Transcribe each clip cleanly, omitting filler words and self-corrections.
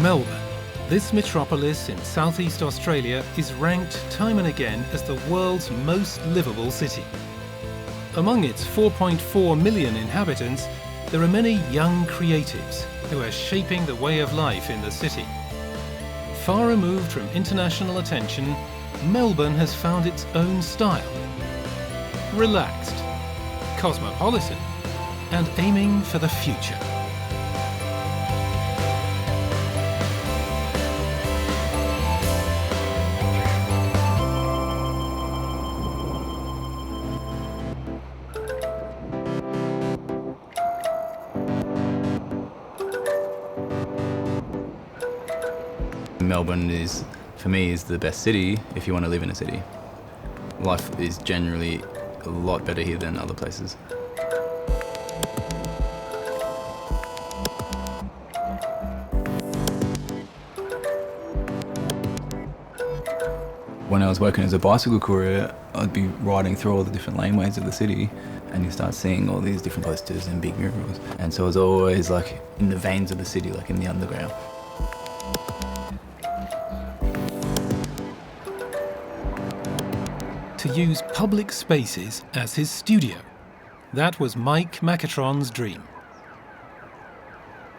Melbourne. This metropolis in southeast Australia is ranked time and again as the world's most livable city. Among its 4.4 million inhabitants, there are many young creatives who are shaping the way of life in the city. Far removed from international attention, Melbourne has found its own style. Relaxed, cosmopolitan, and aiming for the future. Melbourne is, for me, is the best city if you want to live in a city. Life is generally a lot better here than other places. When I was working as a bicycle courier, I'd be riding through all the different laneways of the city, and you start seeing all these different posters and big murals. And so it was always like in the veins of the city, like in the underground. To use public spaces as his studio. That was Mike Macatron's dream.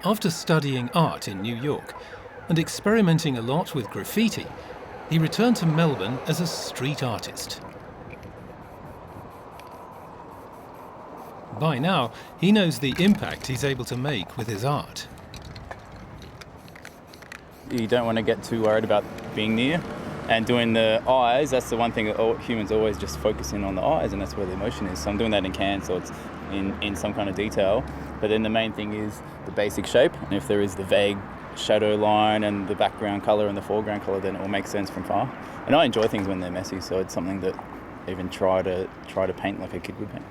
After studying art in New York and experimenting a lot with graffiti, he returned to Melbourne as a street artist. By now, he knows the impact he's able to make with his art. You don't want to get too worried about being near. And doing the eyes, that's the one thing that humans always just focus in on the eyes, and that's where the emotion is. So I'm doing that in can, so it's in some kind of detail. But then the main thing is the basic shape, and if there is the vague shadow line and the background colour and the foreground colour, then it will make sense from far. And I enjoy things when they're messy, so it's something that I even try to paint like a kid would paint.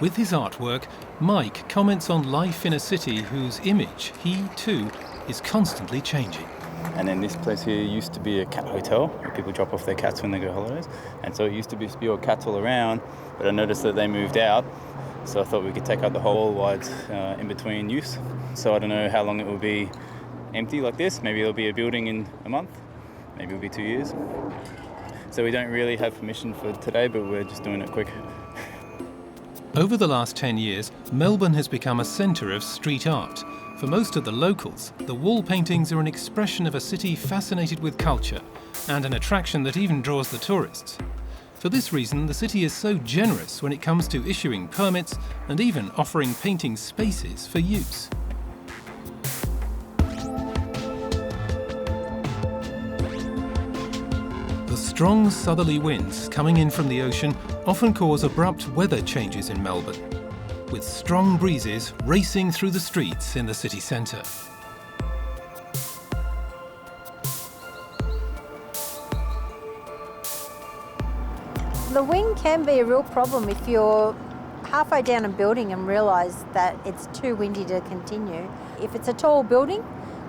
With his artwork, Mike comments on life in a city whose image he, too, is constantly changing. And then this place here used to be a cat hotel where people drop off their cats when they go holidays. And so it used to be spew of cats all around, but I noticed that they moved out. So I thought we could take out the whole wides in between use. So I don't know how long it will be empty like this. Maybe it'll be a building in a month. Maybe it'll be 2 years. So we don't really have permission for today, but we're just doing it quick. Over the last 10 years, Melbourne has become a centre of street art. For most of the locals, the wall paintings are an expression of a city fascinated with culture and an attraction that even draws the tourists. For this reason, the city is so generous when it comes to issuing permits and even offering painting spaces for use. The strong southerly winds coming in from the ocean often cause abrupt weather changes in Melbourne, with strong breezes racing through the streets in the city centre. The wind can be a real problem if you're halfway down a building and realise that it's too windy to continue. If it's a tall building,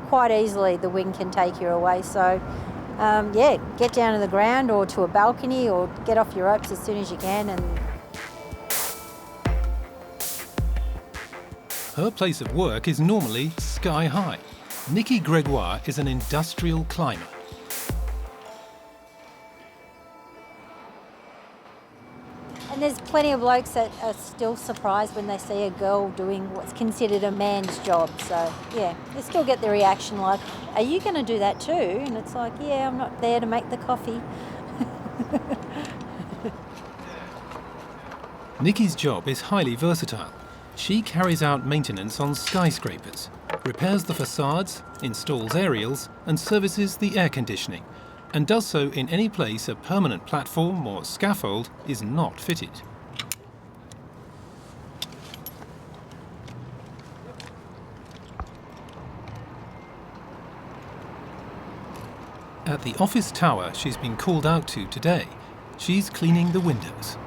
quite easily the wind can take you away. So get down to the ground or to a balcony or get off your ropes as soon as you can. And her place of work is normally sky high. Nikki Gregoire is an industrial climber. And there's plenty of blokes that are still surprised when they see a girl doing what's considered a man's job. So, yeah, they still get the reaction like, are you going to do that too? And it's like, yeah, I'm not there to make the coffee. Nikki's job is highly versatile. She carries out maintenance on skyscrapers, repairs the facades, installs aerials, and services the air conditioning, and does so in any place a permanent platform or scaffold is not fitted. At the office tower she's been called out to today, she's cleaning the windows.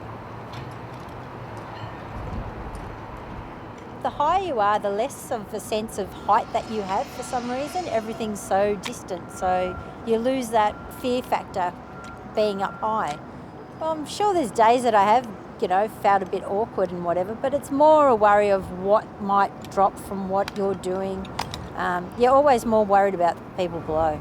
The higher you are, the less of a sense of height that you have for some reason. Everything's so distant, so you lose that fear factor being up high. Well, I'm sure there's days that I have, felt a bit awkward and whatever, but it's more a worry of what might drop from what you're doing. You're always more worried about people below.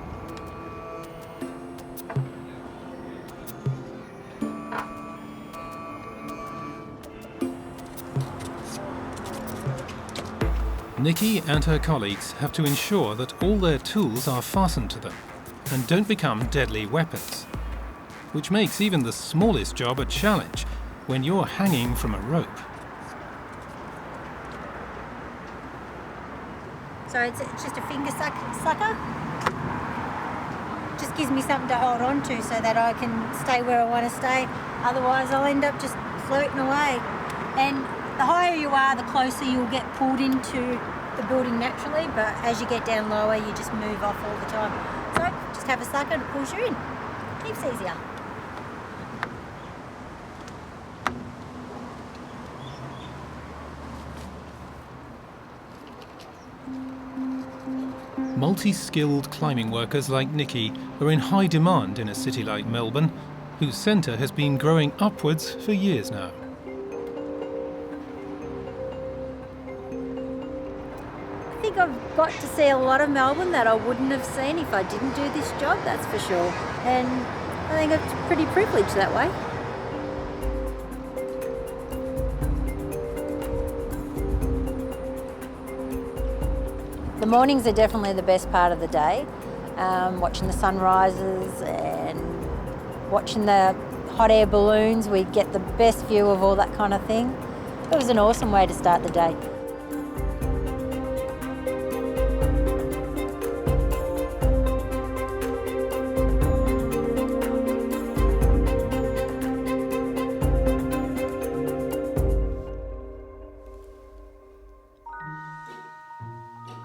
Nikki and her colleagues have to ensure that all their tools are fastened to them and don't become deadly weapons, which makes even the smallest job a challenge when you're hanging from a rope. So it's just a finger sucker. Just gives me something to hold on to so that I can stay where I want to stay. Otherwise I'll end up just floating away. And the higher you are, the closer you'll get pulled into the building naturally, but as you get down lower, you just move off all the time. So just have a sucker that pulls you in. Keeps easier. Multi-skilled climbing workers like Nikki are in high demand in a city like Melbourne, whose centre has been growing upwards for years now. I think I've got to see a lot of Melbourne that I wouldn't have seen if I didn't do this job, that's for sure. And I think it's pretty privileged that way. The mornings are definitely the best part of the day. Watching the sunrises and watching the hot air balloons, we get the best view of all that kind of thing. It was an awesome way to start the day.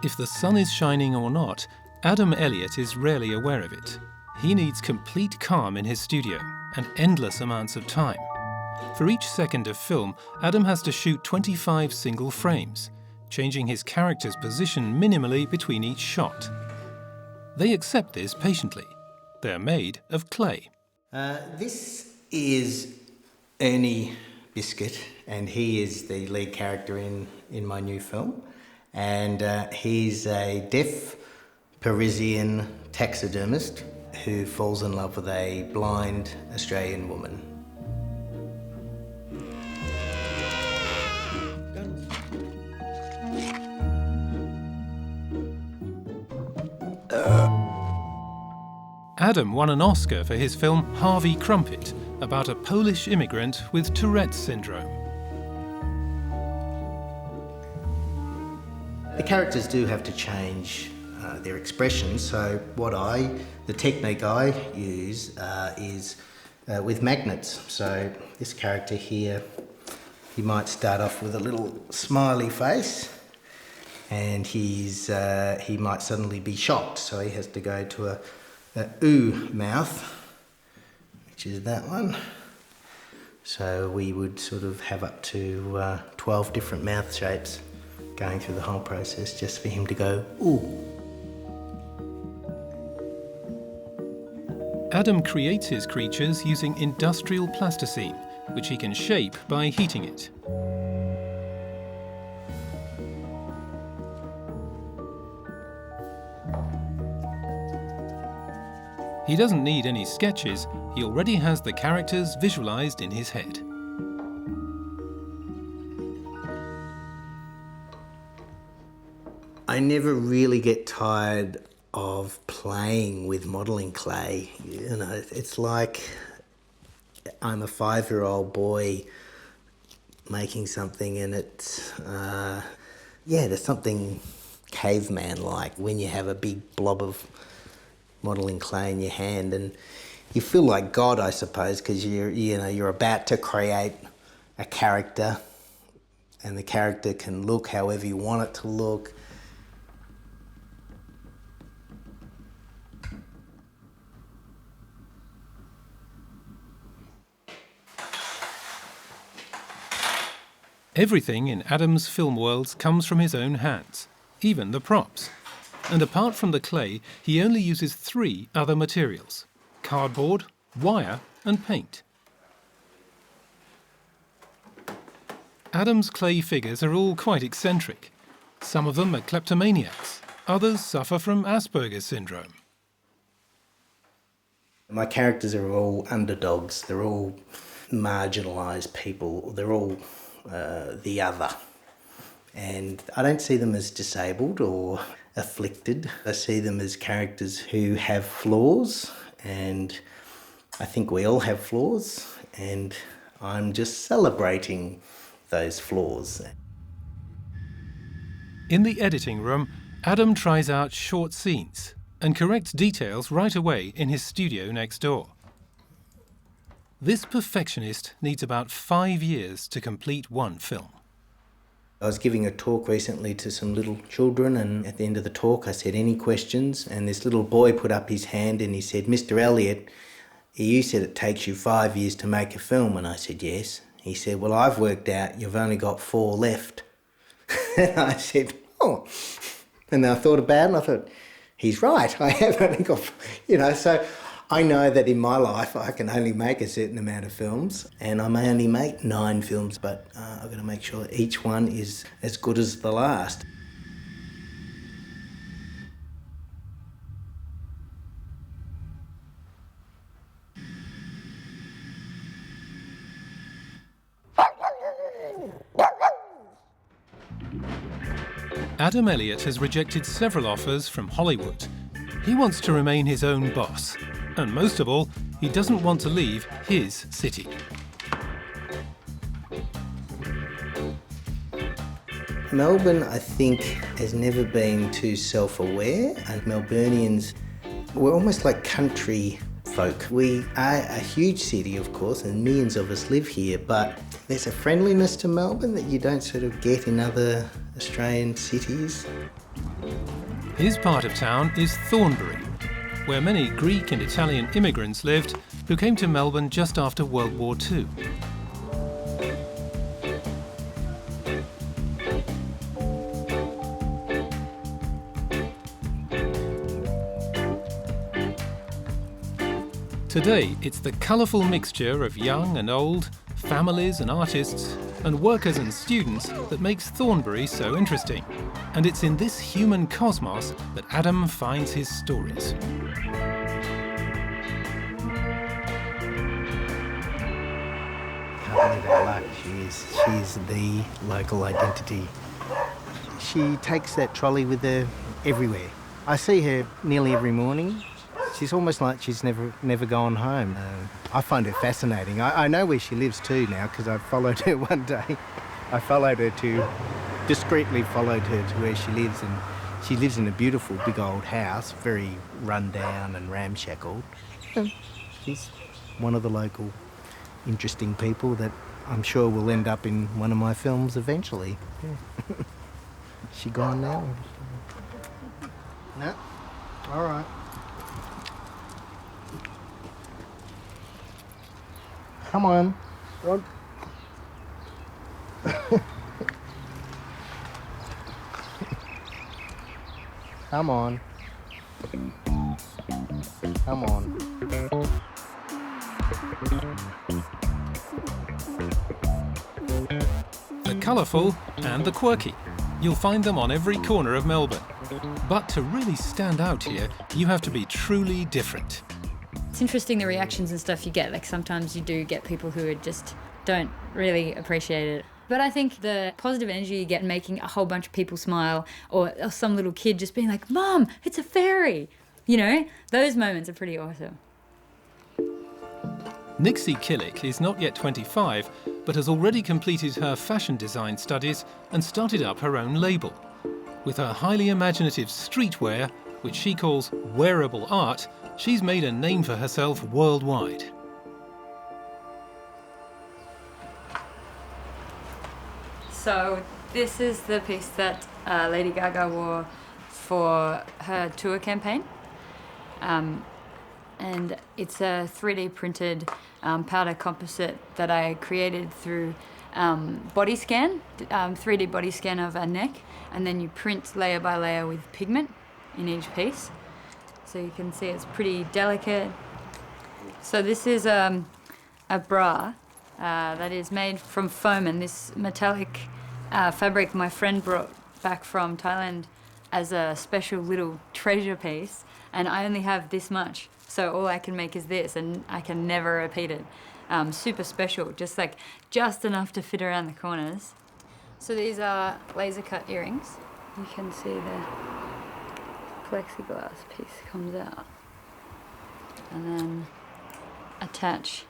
If the sun is shining or not, Adam Elliott is rarely aware of it. He needs complete calm in his studio and endless amounts of time. For each second of film, Adam has to shoot 25 single frames, changing his character's position minimally between each shot. They accept this patiently. They're made of clay. This is Ernie Biscuit, and he is the lead character in my new film. And he's a deaf Parisian taxidermist who falls in love with a blind Australian woman. Adam won an Oscar for his film Harvey Crumpet, about a Polish immigrant with Tourette's syndrome. The characters do have to change their expressions, so the technique I use is with magnets. So this character here, he might start off with a little smiley face, and he might suddenly be shocked, so he has to go to a ooh mouth, which is that one. So we would sort of have up to 12 different mouth shapes going through the whole process just for him to go, ooh. Adam creates his creatures using industrial plasticine, which he can shape by heating it. He doesn't need any sketches, he already has the characters visualized in his head. I never really get tired of playing with modelling clay. You know, it's like I'm a 5-year-old boy making something, and it's, there's something caveman-like when you have a big blob of modelling clay in your hand, and you feel like God, I suppose, because you're about to create a character, and the character can look however you want it to look. Everything in Adam's film worlds comes from his own hands, even the props. And apart from the clay, he only uses 3 other materials: cardboard, wire and paint. Adam's clay figures are all quite eccentric. Some of them are kleptomaniacs, Others suffer from Asperger's syndrome. My characters are all underdogs. They're all marginalised people. They're all the other. And I don't see them as disabled or afflicted. I see them as characters who have flaws, and I think we all have flaws, and I'm just celebrating those flaws. In the editing room, Adam tries out short scenes and corrects details right away in his studio next door. This perfectionist needs about 5 years to complete one film. I was giving a talk recently to some little children, and at the end of the talk I said, "Any questions?" And this little boy put up his hand and he said, "Mr. Elliott, you said it takes you 5 years to make a film." And I said, "Yes." He said, "Well, I've worked out you've only got 4 left." And I said, "Oh." And then I thought about it and I thought, he's right, I have only got, so I know that in my life I can only make a certain amount of films, and I may only make 9 films, but I've got to make sure each one is as good as the last. Adam Elliott has rejected several offers from Hollywood. He wants to remain his own boss, and most of all, he doesn't want to leave his city. Melbourne, I think, has never been too self-aware, and Melburnians, we're almost like country folk. We are a huge city, of course, and millions of us live here, but there's a friendliness to Melbourne that you don't sort of get in other Australian cities. His part of town is Thornbury, where many Greek and Italian immigrants lived who came to Melbourne just after World War II. Today, it's the colourful mixture of young and old, families and artists, and workers and students that makes Thornbury so interesting. And it's in this human cosmos that Adam finds his stories. Can't believe our luck. She's the local identity. She takes that trolley with her everywhere. I see her nearly every morning. She's almost like she's never gone home. I find it fascinating. I know where she lives too now because I followed her one day. I discreetly followed her to where she lives, and she lives in a beautiful big old house, very run down and ramshackle. She's one of the local interesting people that I'm sure will end up in one of my films eventually. Yeah. Is she gone now? No? All right. Come on. Rod. Come on. Come on. The colourful and the quirky. You'll find them on every corner of Melbourne. But to really stand out here, you have to be truly different. It's interesting the reactions and stuff you get. Like sometimes you do get people who just don't really appreciate it. But I think the positive energy you get making a whole bunch of people smile, or some little kid just being like, "Mom, it's a fairy." Those moments are pretty awesome. Nixie Killick is not yet 25, but has already completed her fashion design studies and started up her own label. With her highly imaginative streetwear, which she calls wearable art, she's made a name for herself worldwide. So this is the piece that Lady Gaga wore for her tour campaign. And it's a 3D printed powder composite that I created through body scan, 3D body scan of a neck, and then you print layer by layer with pigment in each piece. So you can see it's pretty delicate. So this is a bra that is made from foam, and this metallic fabric my friend brought back from Thailand as a special little treasure piece, and I only have this much. So all I can make is this, and I can never repeat it. Super special, just enough to fit around the corners. So these are laser cut earrings. You can see the plexiglass piece comes out. And then attach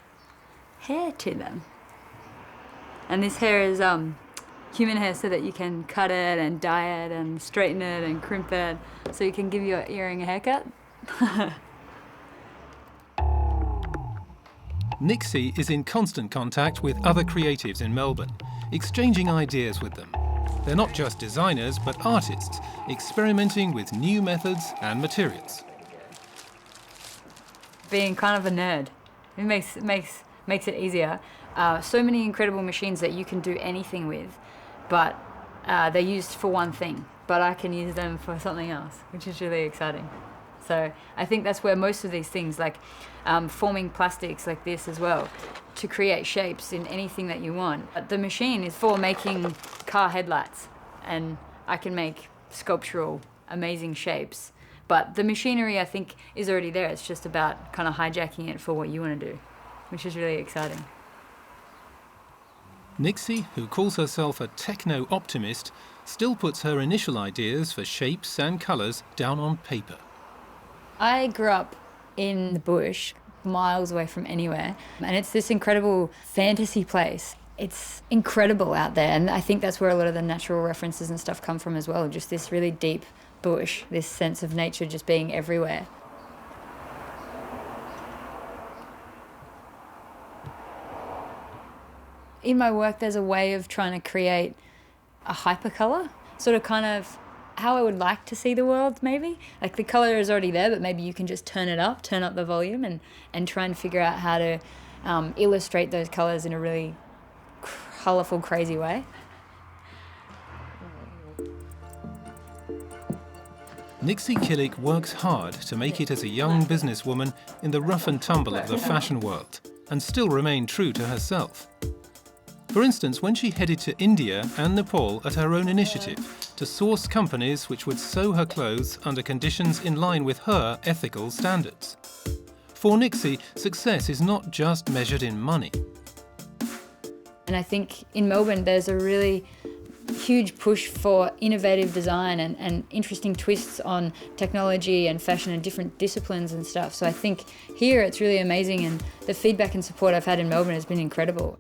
hair to them. And this hair is human hair, so that you can cut it and dye it and straighten it and crimp it, so you can give your earring a haircut. Nixie is in constant contact with other creatives in Melbourne, exchanging ideas with them. They're not just designers, but artists, experimenting with new methods and materials. Being kind of a nerd, it makes it easier. So many incredible machines that you can do anything with, but they're used for one thing, but I can use them for something else, which is really exciting. So I think that's where most of these things, like forming plastics like this as well, to create shapes in anything that you want. But the machine is for making car headlights, and I can make sculptural, amazing shapes. But the machinery, I think, is already there. It's just about kind of hijacking it for what you want to do, which is really exciting. Nixie, who calls herself a techno-optimist, still puts her initial ideas for shapes and colours down on paper. I grew up in the bush, miles away from anywhere, and it's this incredible fantasy place. It's incredible out there, and I think that's where a lot of the natural references and stuff come from as well, just this really deep bush, this sense of nature just being everywhere. In my work, there's a way of trying to create a hypercolour, sort of kind of how I would like to see the world, maybe. Like the colour is already there, but maybe you can just turn up the volume and try and figure out how to illustrate those colours in a really colourful, crazy way. Nixie Killick works hard to make it as a young businesswoman in the rough and tumble of the fashion world, and still remain true to herself. For instance, when she headed to India and Nepal at her own initiative to source companies which would sew her clothes under conditions in line with her ethical standards. For Nixie, success is not just measured in money. And I think in Melbourne there's a really huge push for innovative design and interesting twists on technology and fashion and different disciplines and stuff. So I think here it's really amazing, and the feedback and support I've had in Melbourne has been incredible.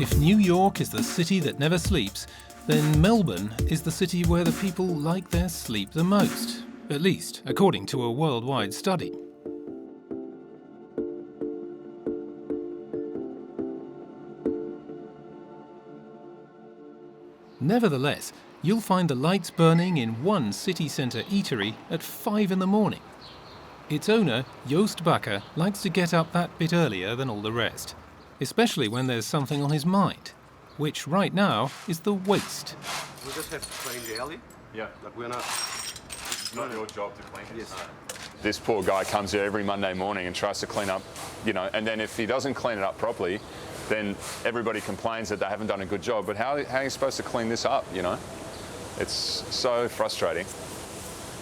If New York is the city that never sleeps, then Melbourne is the city where the people like their sleep the most, at least according to a worldwide study. Nevertheless, you'll find the lights burning in one city centre eatery at 5 in the morning. Its owner, Joost Bakker, likes to get up that bit earlier than all the rest, especially when there's something on his mind, which right now is the waste. We just have to clean the alley. Yeah. Like we're not... It's not your job to clean it. Yes. This poor guy comes here every Monday morning and tries to clean up, and then if he doesn't clean it up properly, then everybody complains that they haven't done a good job. But how are you supposed to clean this up, It's so frustrating.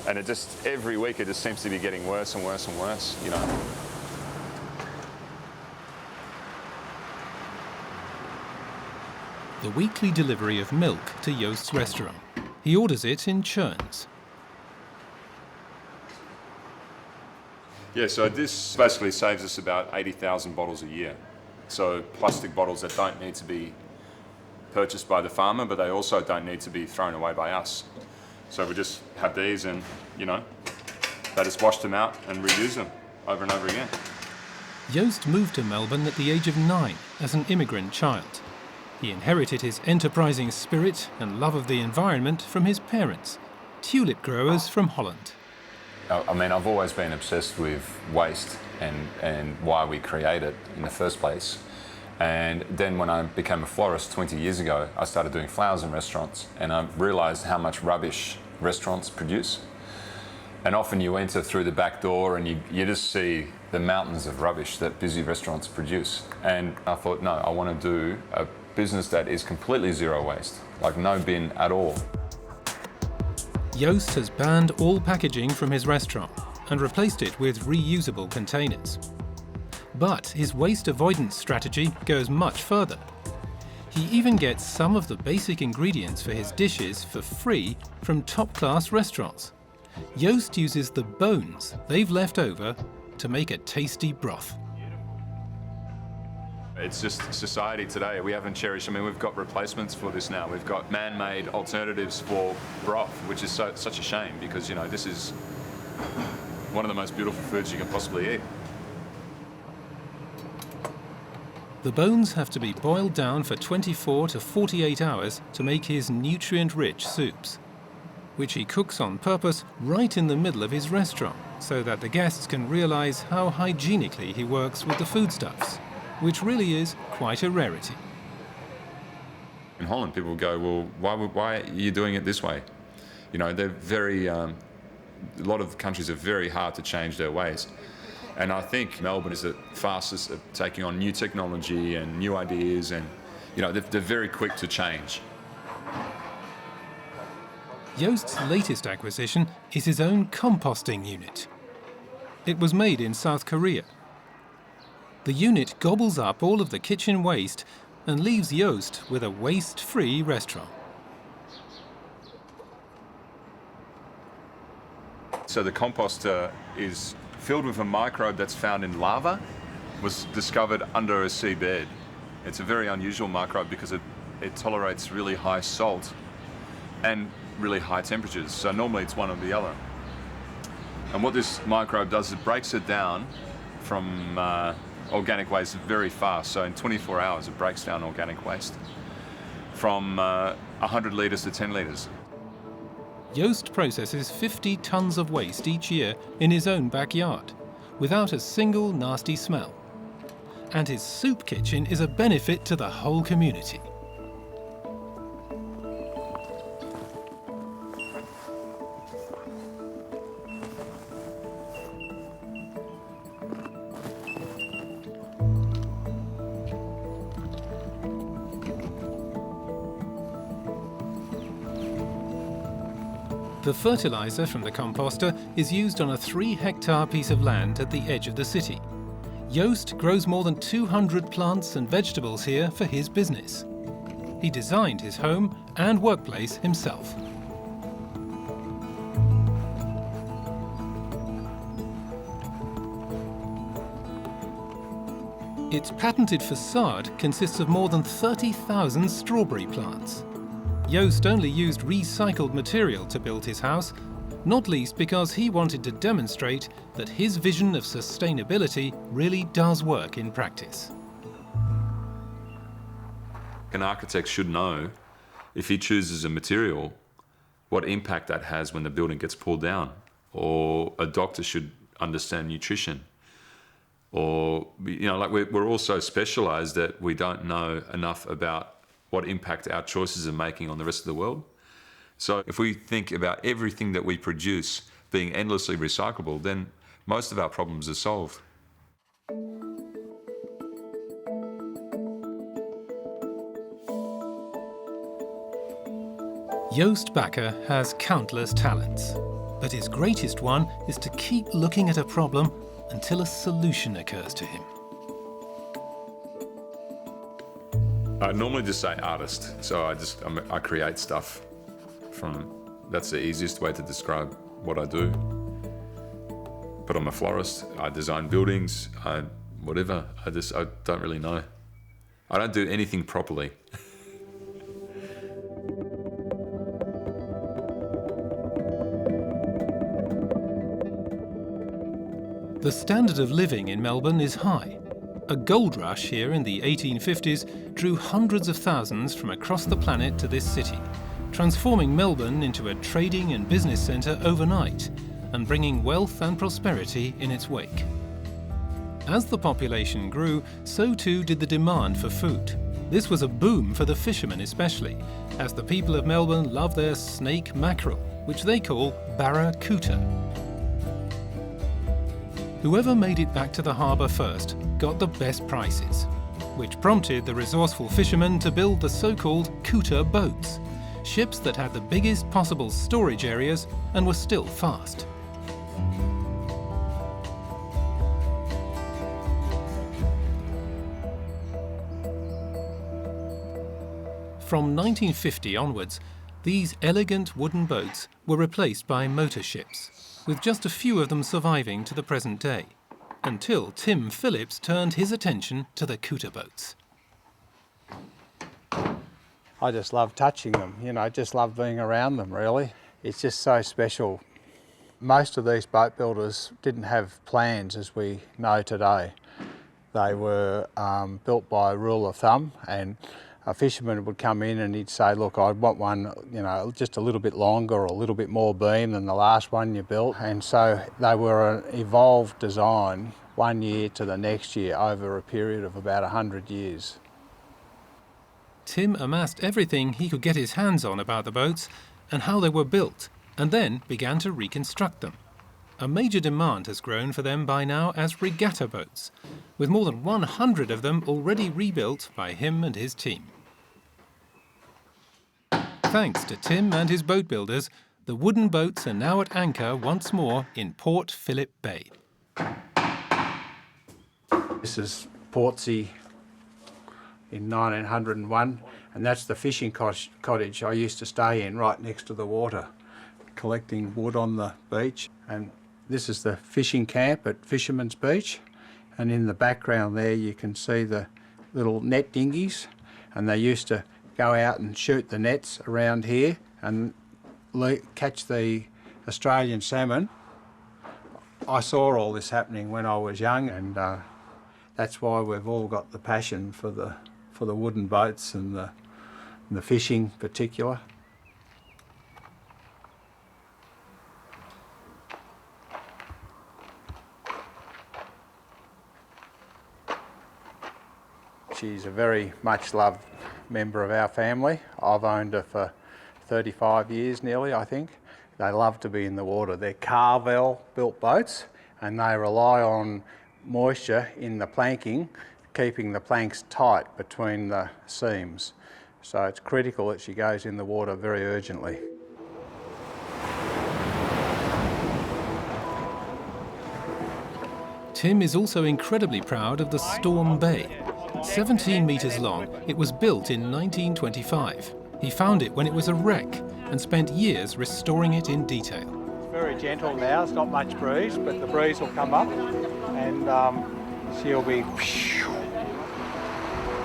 And it just, every week it just seems to be getting worse and worse and worse, The weekly delivery of milk to Joost's restaurant. He orders it in churns. Yeah, so this basically saves us about 80,000 bottles a year. So plastic bottles that don't need to be purchased by the farmer, but they also don't need to be thrown away by us. So we just have these and, they just wash them out and reuse them over and over again. Joost moved to Melbourne at the age of 9 as an immigrant child. He inherited his enterprising spirit and love of the environment from his parents, tulip growers from Holland. I mean, I've always been obsessed with waste and why we create it in the first place. And then when I became a florist 20 years ago, I started doing flowers in restaurants, and I realised how much rubbish restaurants produce. And often you enter through the back door and you just see the mountains of rubbish that busy restaurants produce. And I thought, no, I want to do a business that is completely zero waste, like no bin at all. Joost has banned all packaging from his restaurant and replaced it with reusable containers. But his waste avoidance strategy goes much further. He even gets some of the basic ingredients for his dishes for free from top-class restaurants. Joost uses the bones they've left over to make a tasty broth. It's just society today. We haven't cherished. I mean, we've got replacements for this now. We've got man-made alternatives for broth, which is such a shame because, you know, this is one of the most beautiful foods you can possibly eat. The bones have to be boiled down for 24 to 48 hours to make his nutrient-rich soups, which he cooks on purpose right in the middle of his restaurant, so that the guests can realise how hygienically he works with the foodstuffs, which really is quite a rarity. In Holland, people go, well, why are you doing it this way? You know, they're very, a lot of countries are very hard to change their ways. And I think Melbourne is the fastest at taking on new technology and new ideas, and, you know, they're very quick to change. Joost's latest acquisition is his own composting unit. It was made in South Korea. The unit gobbles up all of the kitchen waste and leaves Joost with a waste-free restaurant. So the composter is filled with a microbe that's found in lava, was discovered under a seabed. It's a very unusual microbe because it tolerates really high salt and really high temperatures. So normally it's one or the other. And what this microbe does is it breaks it down from organic waste very fast. So in 24 hours it breaks down organic waste from 100 litres to 10 litres. Joost processes 50 tonnes of waste each year in his own backyard, without a single nasty smell. And his soup kitchen is a benefit to the whole community. The fertiliser from the composter is used on a 3-hectare piece of land at the edge of the city. Joost grows more than 200 plants and vegetables here for his business. He designed his home and workplace himself. Its patented facade consists of more than 30,000 strawberry plants. Joost only used recycled material to build his house, not least because he wanted to demonstrate that his vision of sustainability really does work in practice. An architect should know, if he chooses a material, what impact that has when the building gets pulled down. Or a doctor should understand nutrition. Or, you know, like we're all so specialised that we don't know enough about what impact our choices are making on the rest of the world. So if we think about everything that we produce being endlessly recyclable, then most of our problems are solved. Joost Bakker has countless talents, but his greatest one is to keep looking at a problem until a solution occurs to him. I normally just say artist, so I create stuff that's the easiest way to describe what I do. But I'm a florist, I design buildings, whatever, I don't really know. I don't do anything properly. The standard of living in Melbourne is high. A gold rush here in the 1850s drew hundreds of thousands from across the planet to this city, transforming Melbourne into a trading and business centre overnight and bringing wealth and prosperity in its wake. As the population grew, so too did the demand for food. This was a boom for the fishermen especially, as the people of Melbourne love their snake mackerel, which they call barracuda. Whoever made it back to the harbour first got the best prices, which prompted the resourceful fishermen to build the so-called cooter boats, ships that had the biggest possible storage areas and were still fast. From 1950 onwards, these elegant wooden boats were replaced by motor ships, with just a few of them surviving to the present day, until Tim Phillips turned his attention to the cooter boats. I just love touching them, you know, just love being around them really. It's just so special. Most of these boat builders didn't have plans as we know today. They were built by rule of thumb, and a fisherman would come in and he'd say, look, I want one, you know, just a little bit longer or a little bit more beam than the last one you built. And so they were an evolved design 1 year to the next year over a period of about 100 years. Tim amassed everything he could get his hands on about the boats and how they were built, and then began to reconstruct them. A major demand has grown for them by now as regatta boats, with more than 100 of them already rebuilt by him and his team. Thanks to Tim and his boat builders, the wooden boats are now at anchor once more in Port Phillip Bay. This is Portsea in 1901, and that's the fishing cottage I used to stay in right next to the water, collecting wood on the beach. And this is the fishing camp at Fisherman's Beach, and in the background there you can see the little net dinghies, and they used to go out and shoot the nets around here and catch the Australian salmon. I saw all this happening when I was young, and that's why we've all got the passion for the wooden boats and the fishing in particular. She's a very much loved member of our family. I've owned her for 35 years nearly, I think. They love to be in the water. They're Carvel built boats, and they rely on moisture in the planking, keeping the planks tight between the seams. So it's critical that she goes in the water very urgently. Tim is also incredibly proud of the Storm Bay. 17 metres long, it was built in 1925. He found it when it was a wreck and spent years restoring it in detail. It's very gentle now, it's not much breeze, but the breeze will come up and she'll be...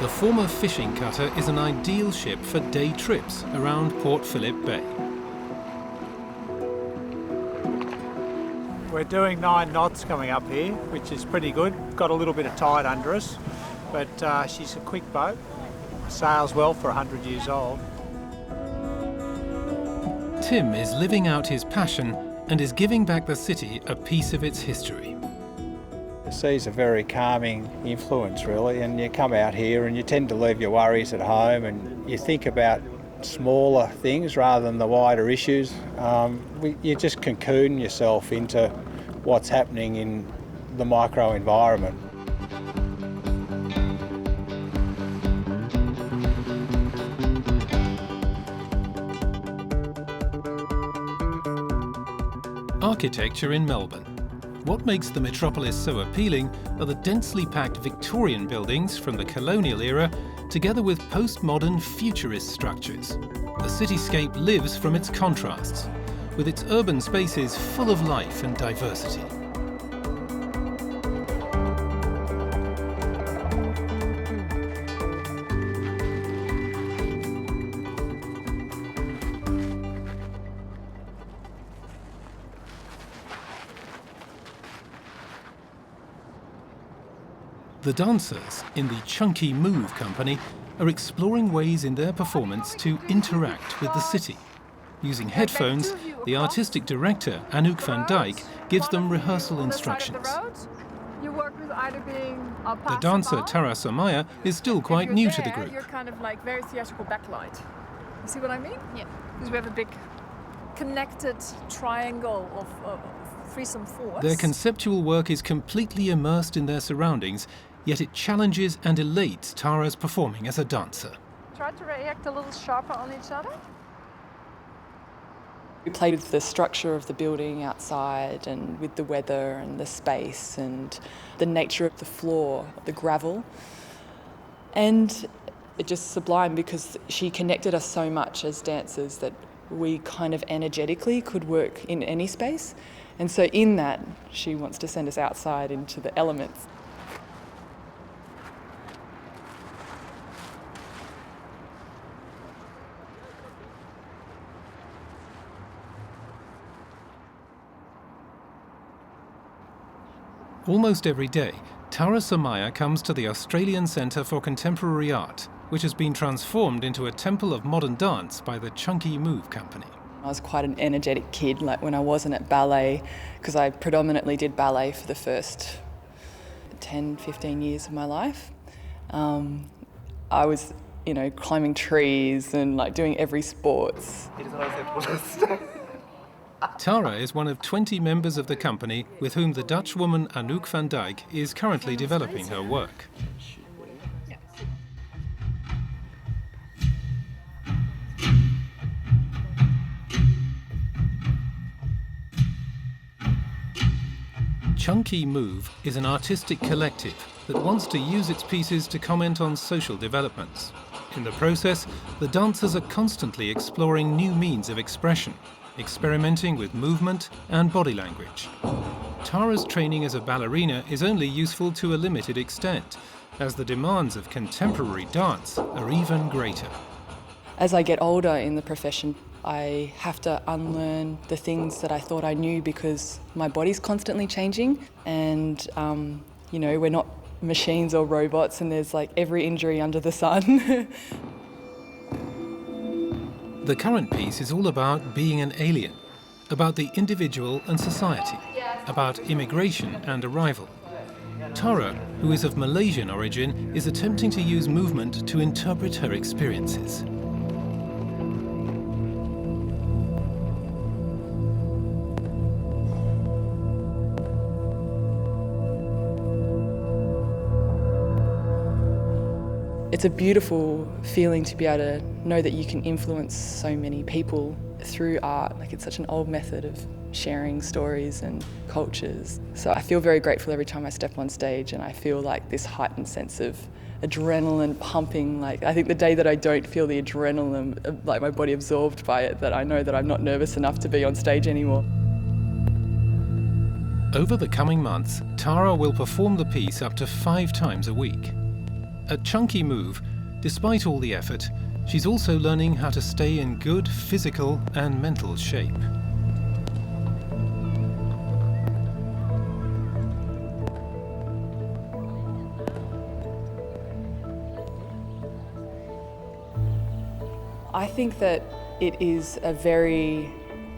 The former fishing cutter is an ideal ship for day trips around Port Phillip Bay. We're doing 9 knots coming up here, which is pretty good. Got a little bit of tide under us, but she's a quick boat. Sails well for 100 years old. Tim is living out his passion and is giving back the city a piece of its history. The sea's a very calming influence really, and you come out here and you tend to leave your worries at home and you think about smaller things rather than the wider issues. You just cocoon yourself into what's happening in the micro-environment. Architecture in Melbourne. What makes the metropolis so appealing are the densely packed Victorian buildings from the colonial era, together with postmodern futurist structures. The cityscape lives from its contrasts, with its urban spaces full of life and diversity. The dancers in the Chunky Move company are exploring ways in their performance to interact with the city. Using headphones, the artistic director, Anouk van Dijk, gives them rehearsal instructions. The dancer, Tara Somaya, is still quite new to the group. You're kind of like very theatrical backlight. You see what I mean? Yeah. Because we have a big connected triangle of threesome force. Their conceptual work is completely immersed in their surroundings, yet it challenges and elates Tara's performing as a dancer. Try to react a little sharper on each other. We played with the structure of the building outside and with the weather and the space and the nature of the floor, the gravel. And it just sublime because she connected us so much as dancers that we kind of energetically could work in any space. And so in that, she wants to send us outside into the elements. Almost every day, Tara Somaya comes to the Australian Centre for Contemporary Art, which has been transformed into a temple of modern dance by the Chunky Move company. I was quite an energetic kid, like when I wasn't at ballet, because I predominantly did ballet for the first 10, 15 years of my life. I was, climbing trees and like doing every sports. Tara is one of 20 members of the company with whom the Dutch woman Anouk van Dijk is currently developing her work. Chunky Move is an artistic collective that wants to use its pieces to comment on social developments. In the process, the dancers are constantly exploring new means of expression, experimenting with movement and body language. Tara's training as a ballerina is only useful to a limited extent, as the demands of contemporary dance are even greater. As I get older in the profession, I have to unlearn the things that I thought I knew because my body's constantly changing and, we're not machines or robots and there's like every injury under the sun. The current piece is all about being an alien, about the individual and society, about immigration and arrival. Tara, who is of Malaysian origin, is attempting to use movement to interpret her experiences. It's a beautiful feeling to be able to know that you can influence so many people through art. Like, it's such an old method of sharing stories and cultures. So I feel very grateful every time I step on stage and I feel like this heightened sense of adrenaline pumping. Like, I think the day that I don't feel the adrenaline, like my body absorbed by it, that I know that I'm not nervous enough to be on stage anymore. Over the coming months, Tara will perform the piece up to 5 times a week. At Chunky Move, despite all the effort, she's also learning how to stay in good physical and mental shape. I think that it is a very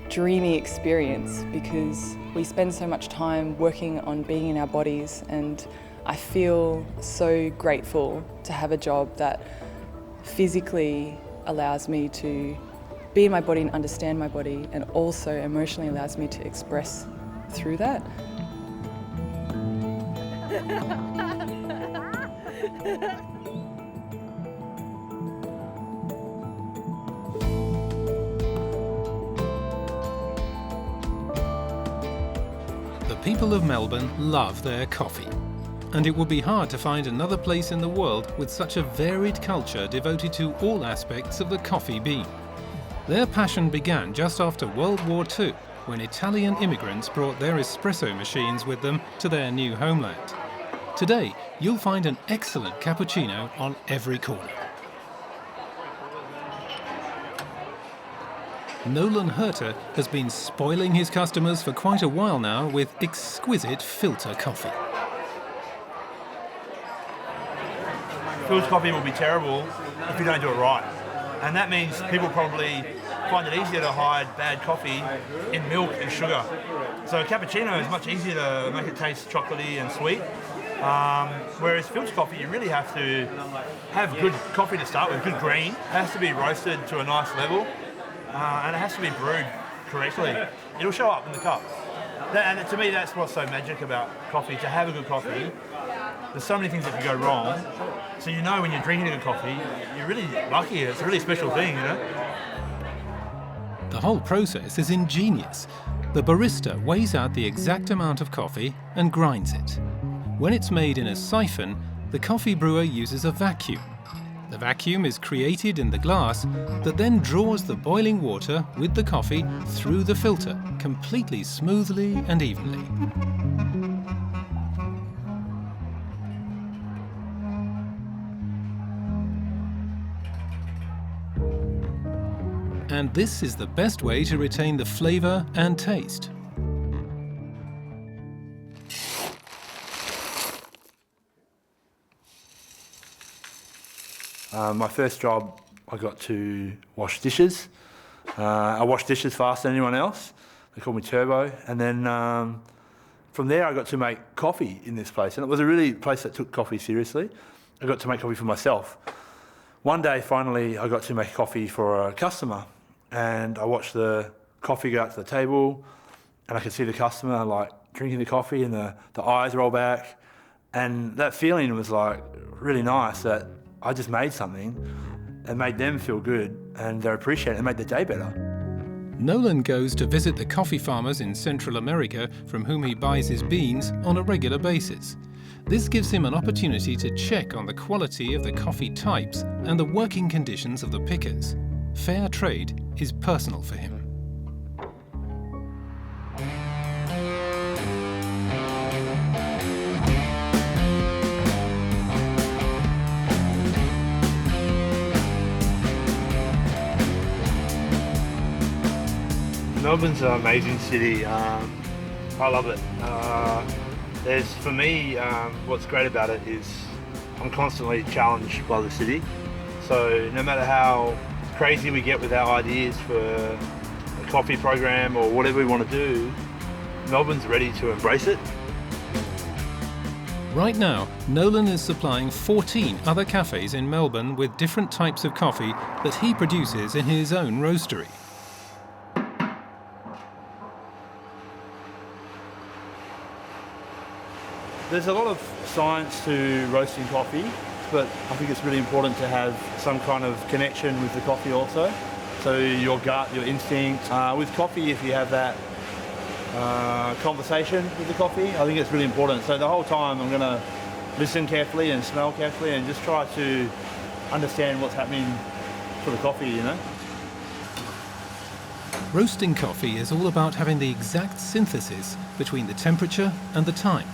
dreamy experience because we spend so much time working on being in our bodies, and I feel so grateful to have a job that physically allows me to be in my body and understand my body, and also emotionally allows me to express through that. The people of Melbourne love their coffee, and it would be hard to find another place in the world with such a varied culture devoted to all aspects of the coffee bean. Their passion began just after World War II, when Italian immigrants brought their espresso machines with them to their new homeland. Today, you'll find an excellent cappuccino on every corner. Nolan Herter has been spoiling his customers for quite a while now with exquisite filter coffee. Filter coffee will be terrible if you don't do it right. And that means people probably find it easier to hide bad coffee in milk and sugar. So a cappuccino is much easier to make it taste chocolatey and sweet. Whereas filter coffee, you really have to have good coffee to start with, good green. It has to be roasted to a nice level, and it has to be brewed correctly. It'll show up in the cup. And to me, that's what's so magic about coffee. To have a good coffee, there's so many things that can go wrong. So you know when you're drinking a good coffee, you're really lucky. It's a really special thing, you know? The whole process is ingenious. The barista weighs out the exact amount of coffee and grinds it. When it's made in a siphon, the coffee brewer uses a vacuum. The vacuum is created in the glass that then draws the boiling water with the coffee through the filter, completely smoothly and evenly. And this is the best way to retain the flavour and taste. My first job, I got to wash dishes. I wash dishes faster than anyone else. They called me Turbo. And then from there, I got to make coffee in this place. And it was a really place that took coffee seriously. I got to make coffee for myself. One day, finally, I got to make coffee for a customer. And I watched the coffee go out to the table, and I could see the customer like drinking the coffee, and the eyes roll back. And that feeling was like really nice, that I just made something and made them feel good, and they appreciate it and made their day better. Nolan goes to visit the coffee farmers in Central America from whom he buys his beans on a regular basis. This gives him an opportunity to check on the quality of the coffee types and the working conditions of the pickers. Fair trade is personal for him. Melbourne's an amazing city. I love it. For me, what's great about it is I'm constantly challenged by the city. So no matter how crazy we get with our ideas for a coffee program or whatever we want to do, Melbourne's ready to embrace it. Right now, Nolan is supplying 14 other cafes in Melbourne with different types of coffee that he produces in his own roastery. There's a lot of science to roasting coffee, but I think it's really important to have some kind of connection with the coffee also. So your gut, your instinct. With coffee, if you have that conversation with the coffee, I think it's really important. So the whole time I'm going to listen carefully and smell carefully and just try to understand what's happening for the coffee, you know. Roasting coffee is all about having the exact synthesis between the temperature and the time.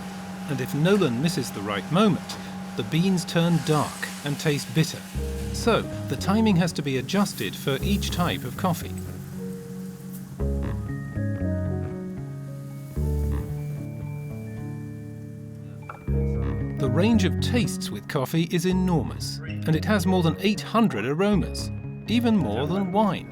And if Nolan misses the right moment, the beans turn dark and taste bitter. So the timing has to be adjusted for each type of coffee. The range of tastes with coffee is enormous, and it has more than 800 aromas, even more than wine.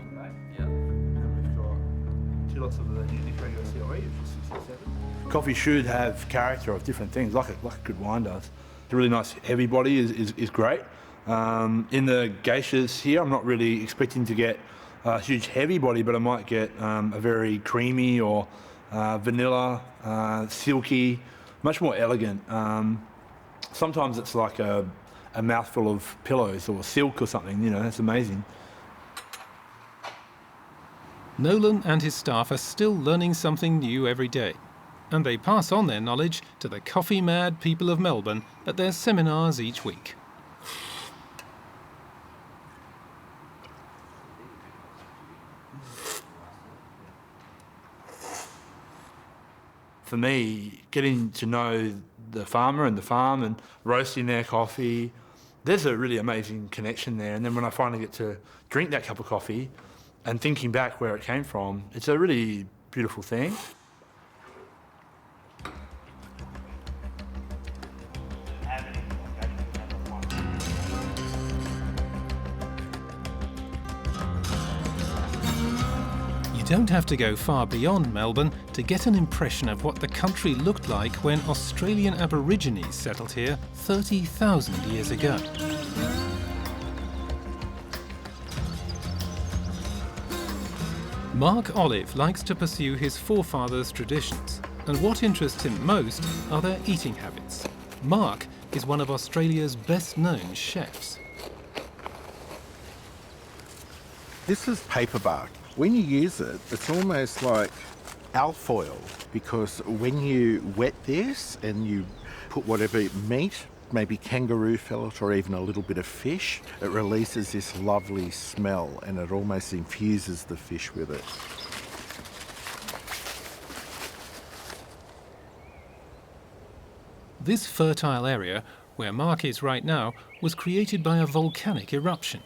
Coffee should have character of different things, like a good wine does. A really nice heavy body is great. In the geishas here, I'm not really expecting to get a huge heavy body, but I might get a very creamy or vanilla, silky, much more elegant. Sometimes it's like a mouthful of pillows or silk or something, you know, that's amazing. Nolan and his staff are still learning something new every day, and they pass on their knowledge to the coffee-mad people of Melbourne at their seminars each week. For me, getting to know the farmer and the farm and roasting their coffee, there's a really amazing connection there. And then when I finally get to drink that cup of coffee and thinking back where it came from, it's a really beautiful thing. You don't have to go far beyond Melbourne to get an impression of what the country looked like when Australian Aborigines settled here 30,000 years ago. Mark Olive likes to pursue his forefathers' traditions. And what interests him most are their eating habits. Mark is one of Australia's best-known chefs. This is paper bark. When you use it, it's almost like alfoil, because when you wet this and you put whatever meat, maybe kangaroo fillet or even a little bit of fish, it releases this lovely smell and it almost infuses the fish with it. This fertile area, where Mark is right now, was created by a volcanic eruption.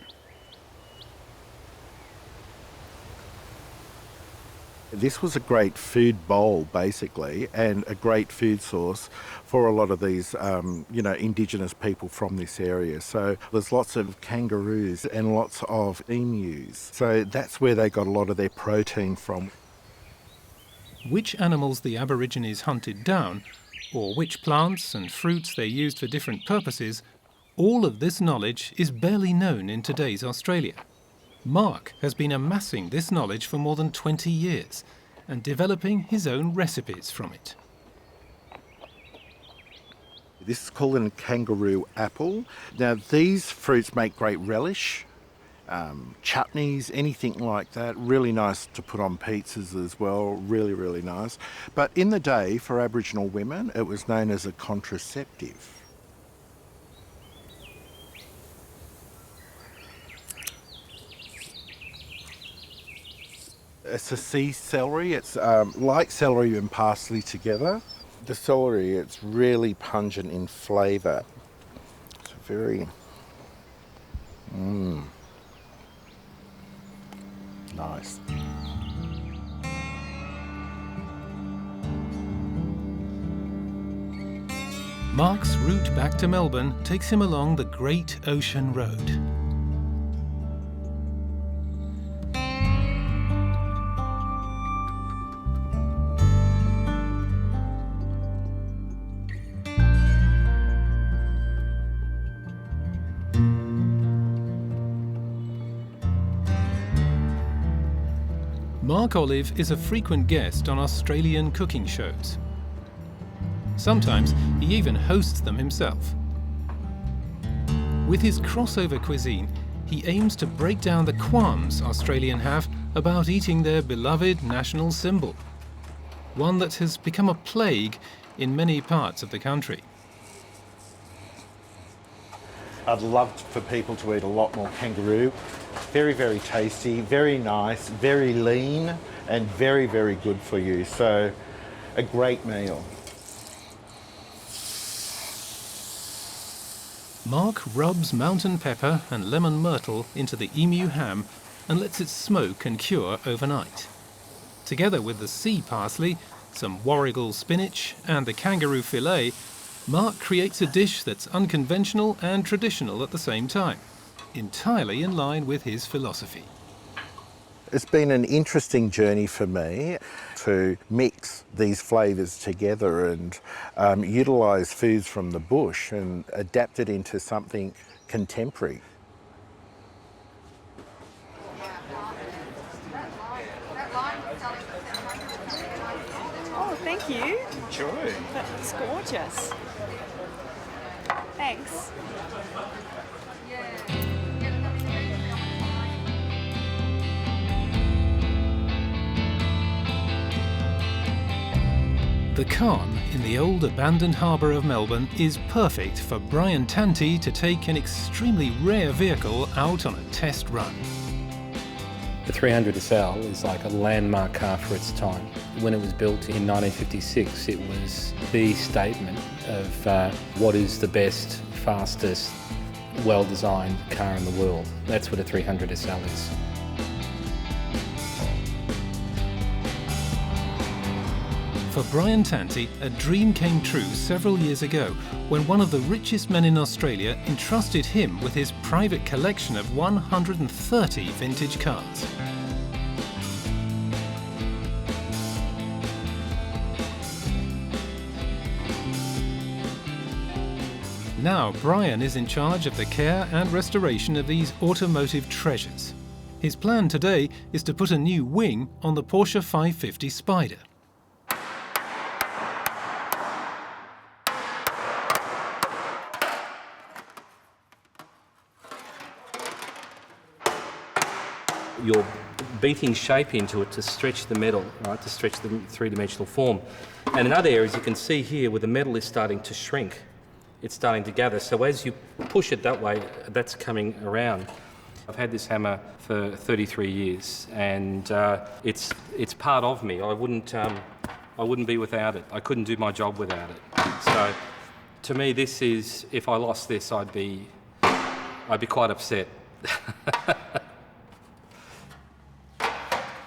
This was a great food bowl, basically, and a great food source for a lot of these, Indigenous people from this area. So there's lots of kangaroos and lots of emus. So that's where they got a lot of their protein from. Which animals the Aborigines hunted down, or which plants and fruits they used for different purposes, all of this knowledge is barely known in today's Australia. Mark has been amassing this knowledge for more than 20 years and developing his own recipes from it. This is called a kangaroo apple. Now these fruits make great relish, chutneys, anything like that. Really nice to put on pizzas as well, really, really nice. But in the day, for Aboriginal women, it was known as a contraceptive. It's a sea celery. It's like celery and parsley together. The celery, it's really pungent in flavour. It's very... nice. Mark's route back to Melbourne takes him along the Great Ocean Road. Mark Olive is a frequent guest on Australian cooking shows. Sometimes he even hosts them himself. With his crossover cuisine, he aims to break down the qualms Australians have about eating their beloved national symbol, one that has become a plague in many parts of the country. I'd love for people to eat a lot more kangaroo. Very, very tasty, very nice, very lean, and very, very good for you. So, a great meal. Mark rubs mountain pepper and lemon myrtle into the emu ham and lets it smoke and cure overnight. Together with the sea parsley, some warrigal spinach, and the kangaroo fillet, Mark creates a dish that's unconventional and traditional at the same time, entirely in line with his philosophy. It's been an interesting journey for me to mix these flavours together and utilise foods from the bush and adapt it into something contemporary. Oh, thank you. Enjoy. That's gorgeous. Thanks. The calm in the old abandoned harbour of Melbourne is perfect for Brian Tanti to take an extremely rare vehicle out on a test run. The 300 SL is like a landmark car for its time. When it was built in 1956, it was the statement of what is the best, fastest, well-designed car in the world. That's what a 300 SL is. For Brian Tanti, a dream came true several years ago when one of the richest men in Australia entrusted him with his private collection of 130 vintage cars. Now Brian is in charge of the care and restoration of these automotive treasures. His plan today is to put a new wing on the Porsche 550 Spider. You're beating shape into it to stretch the metal, right, to stretch the three-dimensional form. And in other areas, you can see here where the metal is starting to shrink. It's starting to gather. So as you push it that way, that's coming around. I've had this hammer for 33 years, and it's part of me. I wouldn't be without it. I couldn't do my job without it. So to me, this is, if I lost this, I'd be quite upset.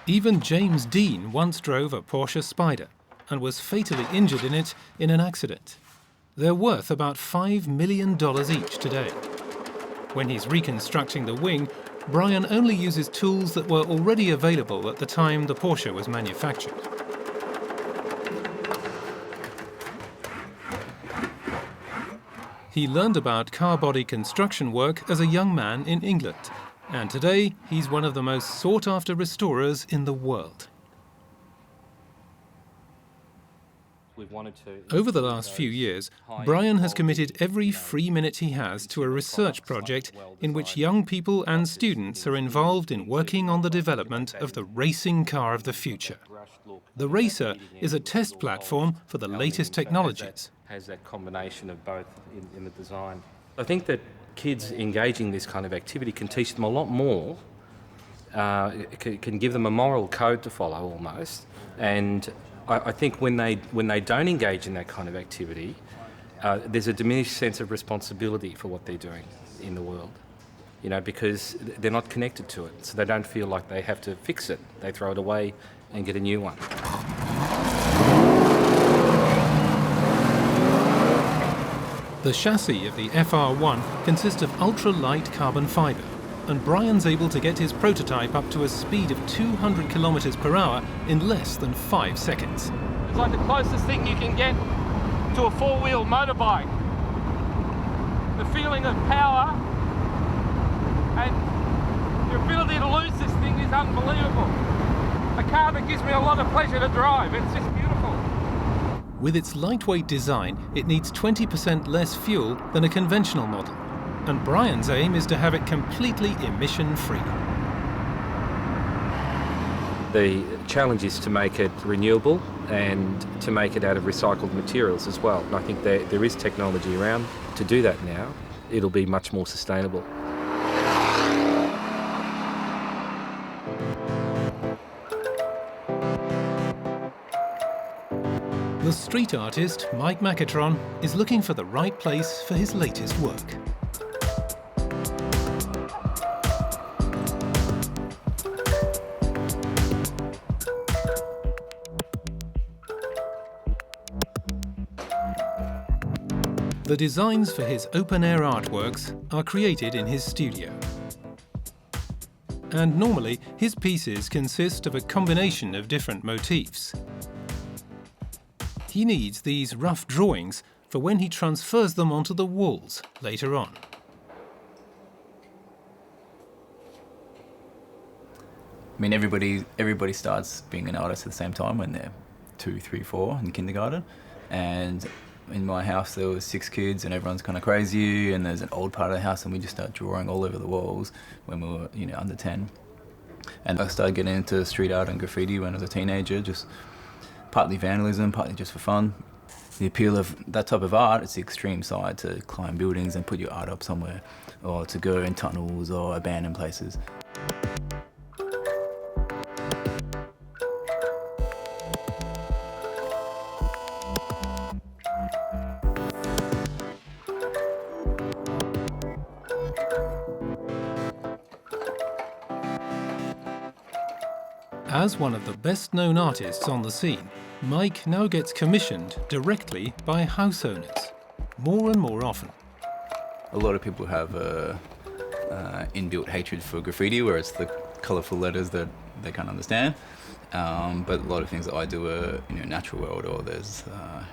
Even James Dean once drove a Porsche Spider and was fatally injured in it in an accident. They're worth about $5 million each today. When he's reconstructing the wing, Brian only uses tools that were already available at the time the Porsche was manufactured. He learned about car body construction work as a young man in England, and today he's one of the most sought-after restorers in the world. Over the last few years, Brian has committed every free minute he has to a research project in which young people and students are involved in working on the development of the racing car of the future. The Racer is a test platform for the latest technologies. Has that combination of both in the design. I think that kids engaging this kind of activity can teach them a lot more, can give them a moral code to follow almost, and I think when they don't engage in that kind of activity, there's a diminished sense of responsibility for what they're doing in the world, you know, because they're not connected to it, so they don't feel like they have to fix it. They throw it away and get a new one. The chassis of the FR1 consists of ultra-light carbon fibre, and Brian's able to get his prototype up to a speed of 200 kilometres per hour in less than 5 seconds. It's like the closest thing you can get to a four-wheel motorbike. The feeling of power and your ability to lose this thing is unbelievable. A car that gives me a lot of pleasure to drive. It's just beautiful. With its lightweight design, it needs 20% less fuel than a conventional model, and Brian's aim is to have it completely emission-free. The challenge is to make it renewable and to make it out of recycled materials as well. And I think there is technology around to do that now. It'll be much more sustainable. The street artist, Mike Macatron, is looking for the right place for his latest work. The designs for his open-air artworks are created in his studio. And normally, his pieces consist of a combination of different motifs. He needs these rough drawings for when he transfers them onto the walls later on. I mean, everybody starts being an artist at the same time when they're 2, 3, 4 in kindergarten. And in my house there was 6 kids and everyone's kind of crazy, and there's an old part of the house and we just started drawing all over the walls when we were, under 10. And I started getting into street art and graffiti when I was a teenager, just partly vandalism, partly just for fun. The appeal of that type of art, it's the extreme side, to climb buildings and put your art up somewhere, or to go in tunnels or abandoned places. As one of the best-known artists on the scene, Mike now gets commissioned directly by house owners, more and more often. A lot of people have inbuilt hatred for graffiti, where it's the colourful letters that they can't understand. But a lot of things that I do are natural world, or there's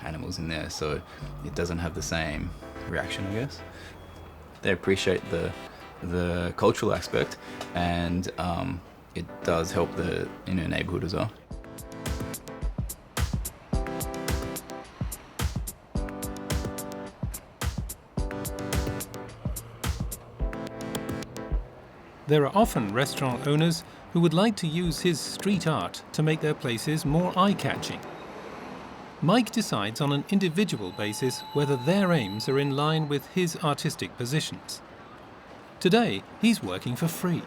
animals in there, so it doesn't have the same reaction, I guess. They appreciate the cultural aspect, and it does help the neighbourhood as well. There are often restaurant owners who would like to use his street art to make their places more eye-catching. Mike decides on an individual basis whether their aims are in line with his artistic positions. Today, he's working for free.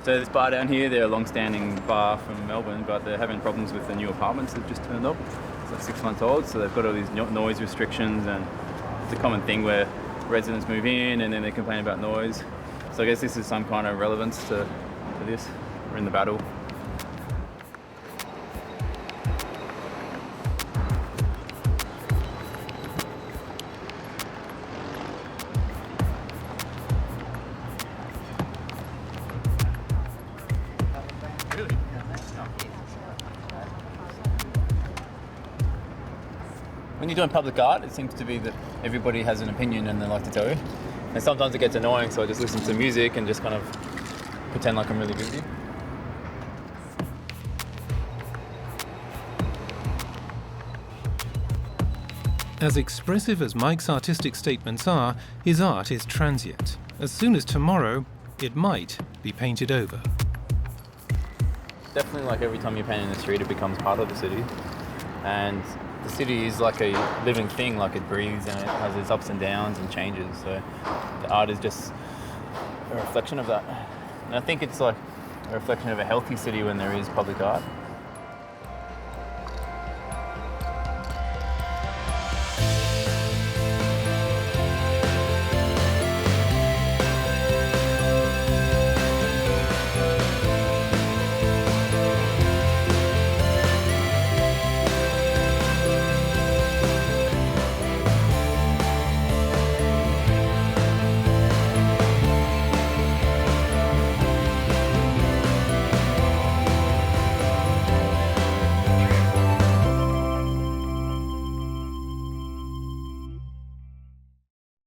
So this bar down here, they're a long-standing bar from Melbourne, but they're having problems with the new apartments that just turned up. It's like 6 months old, so they've got all these noise restrictions, and it's a common thing where residents move in and then they complain about noise. So I guess this is some kind of relevance to this. We're in the battle. When you're doing public art, it seems to be that everybody has an opinion and they like to tell you. And sometimes it gets annoying, so I just listen to music and just kind of pretend like I'm really busy. As expressive as Mike's artistic statements are, his art is transient. As soon as tomorrow, it might be painted over. Definitely, like every time you paint in the street, it becomes part of the city. And the city is like a living thing, like it breathes and it has its ups and downs and changes. So the art is just a reflection of that. And I think it's like a reflection of a healthy city when there is public art.